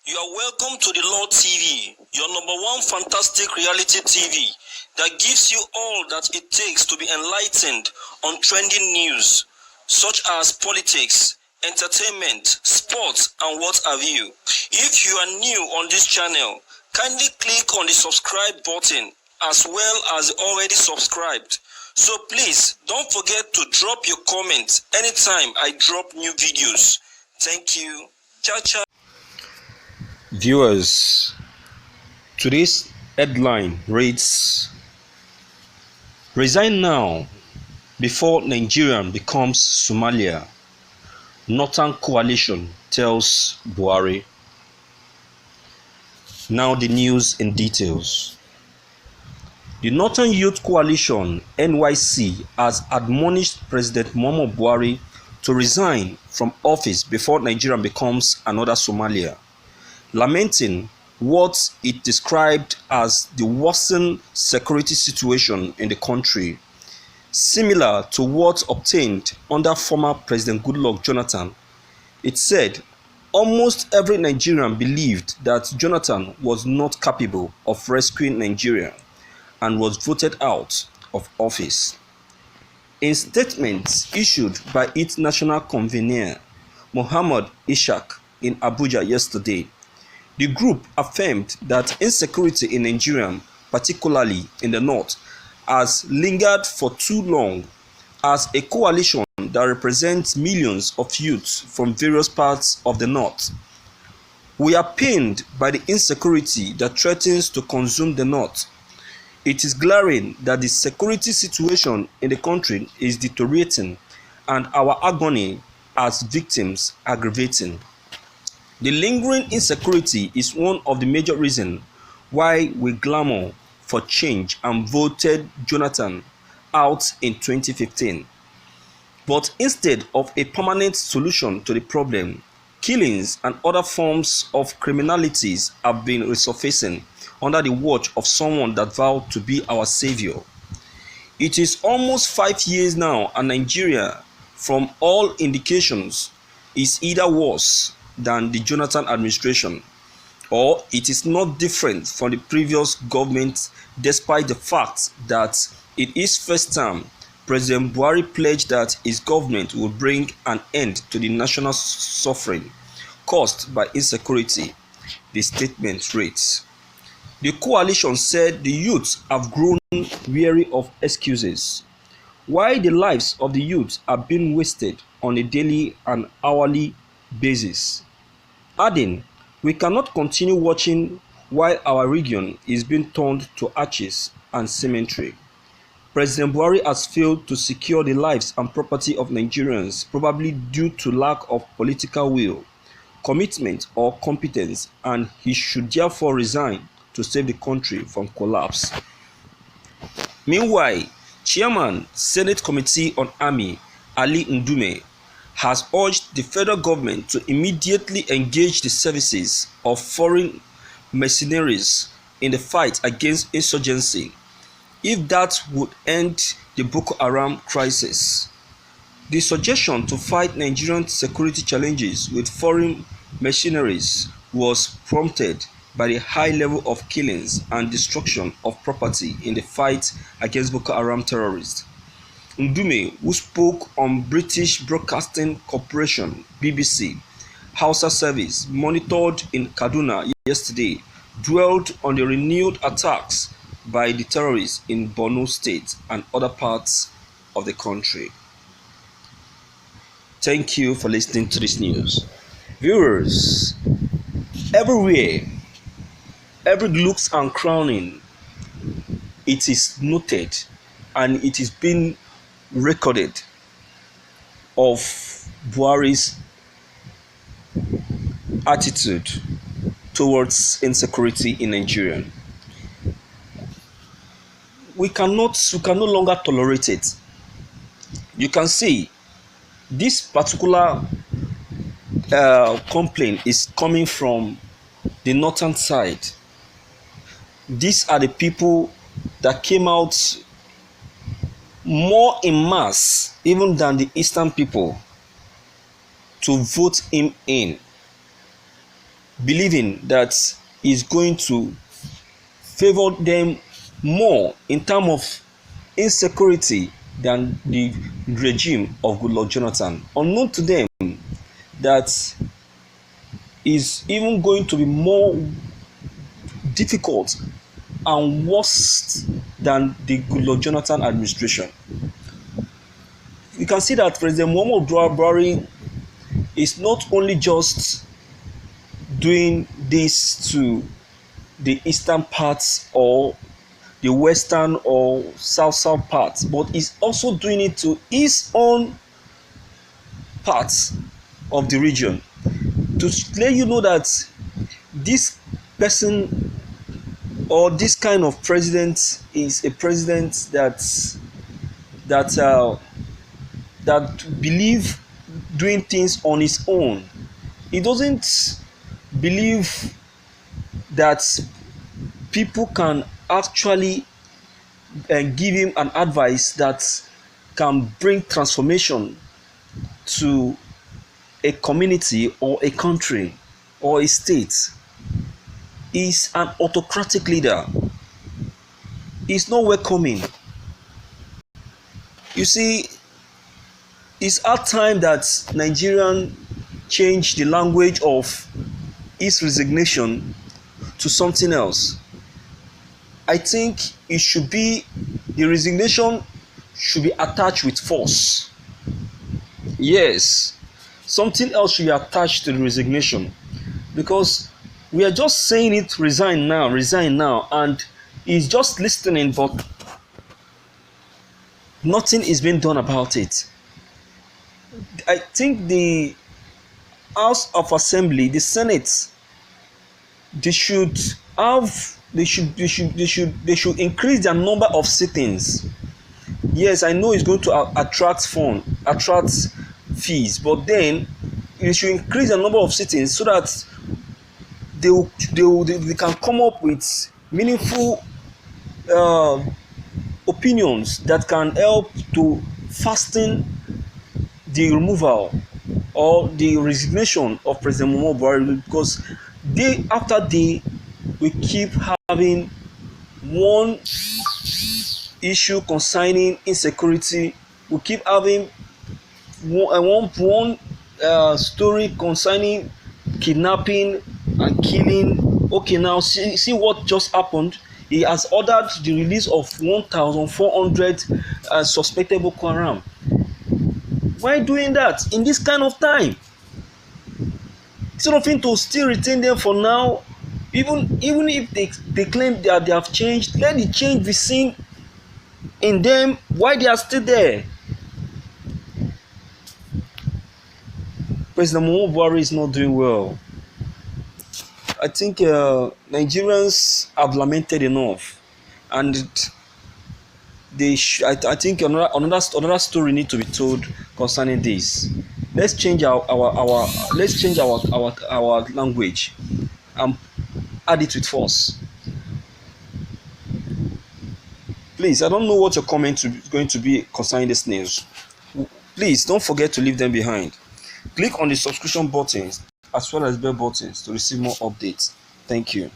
You are welcome to the Lord TV, your number one fantastic reality TV that gives you all that it takes to be enlightened on trending news such as politics, entertainment, sports, and what have you. If you are new on this channel, kindly click on the subscribe button as well as already subscribed. So please don't forget to drop your comments anytime I drop new videos. Thank you. Ciao, ciao. Viewers, today's headline reads, Resign now before Nigeria becomes Somalia, Northern Coalition tells Buhari. Now the news in details. The Northern Youth Coalition (NYC) has admonished President Muhammadu Buhari to resign from office before Nigeria becomes another Somalia, lamenting what it described as the worsened security situation in the country, similar to what obtained under former President Goodluck Jonathan. It said almost every Nigerian believed that Jonathan was not capable of rescuing Nigeria and was voted out of office. In statements issued by its national convener, Mohammed Ishaq, in Abuja yesterday, the group affirmed that insecurity in Nigeria, particularly in the north, has lingered for too long. As a coalition that represents millions of youths from various parts of the north, we are pained by the insecurity that threatens to consume the north. It is glaring that the security situation in the country is deteriorating and our agony as victims aggravating. The lingering insecurity is one of the major reasons why we clamor for change and voted Jonathan out in 2015. But instead of a permanent solution to the problem, killings and other forms of criminalities have been resurfacing under the watch of someone that vowed to be our savior. It is almost 5 years now, and Nigeria, from all indications, is either worse than the Jonathan administration, or it is not different from the previous government, despite the fact that in his first term, President Buhari pledged that his government will bring an end to the national suffering caused by insecurity. The statement reads, the coalition said the youth have grown weary of excuses, while the lives of the youth are being wasted on a daily and hourly basis, adding, we cannot continue watching while our region is being turned to ashes and cemetery. President Buhari has failed to secure the lives and property of Nigerians, probably due to lack of political will, commitment, or competence, and he should therefore resign to save the country from collapse. Meanwhile, Chairman Senate Committee on Army Ali Ndume has urged the federal government to immediately engage the services of foreign mercenaries in the fight against insurgency, if that would end the Boko Haram crisis. The suggestion to fight Nigerian security challenges with foreign mercenaries was prompted by the high level of killings and destruction of property in the fight against Boko Haram terrorists. Ndume, who spoke on British Broadcasting Corporation (BBC) Hausa service monitored in Kaduna yesterday, dwelled on the renewed attacks by the terrorists in Borno State and other parts of the country. Thank you for listening to this news. Viewers, everywhere, every looks and crowning, it is noted and it is being recorded of Buhari's attitude towards insecurity in Nigeria. We can no longer tolerate it. You can see this particular complaint is coming from the northern side. These are the people that came out more in mass even than the eastern people to vote him in. believing that is going to favor them more in terms of insecurity than the regime of Goodluck Jonathan. Unknown to them that is even going to be more difficult and worse than the Goodluck Jonathan administration. You can see that President Muhammadu Buhari is not only just doing this to the eastern parts or the western or south parts, but is also doing it to his own parts of the region, to let you know that this person or this kind of president is a president that believe doing things on his own. He doesn't believe that people can actually give him an advice that can bring transformation to a community or a country or a state. He's an autocratic leader. He's not welcoming. You see, it's our time that Nigerian change the language of his resignation to something else. I think it should be, the resignation should be attached with force. Yes, something else should be attached to the resignation, because we are just saying it, resign now, and he's just listening, but nothing is being done about it. I think the House of Assembly, the Senate, they should increase their number of sittings. Yes, I know it's going to attract fees, but then they should increase the number of sittings so that they can come up with meaningful opinions that can help to fasten the removal or the resignation of President Muhammadu Buhari, because day after day we keep having one issue concerning insecurity. We keep having one story concerning kidnapping and killing. Okay, now see what just happened. He has ordered the release of 1,400 suspected Boko Haram. Why doing that in this kind of time? Instead of him to still retain them for now, even if they claim that they have changed, let the change be seen in them while they are still there. President Muhammadu Buhari is not doing well. I think Nigerians have lamented enough, and I think another story need to be told concerning this. Let's change our language and add it with force. Please, I don't know what your comment is going to be concerning this news. Please don't forget to leave them behind. Click on the subscription buttons as well as bell buttons to receive more updates. Thank you.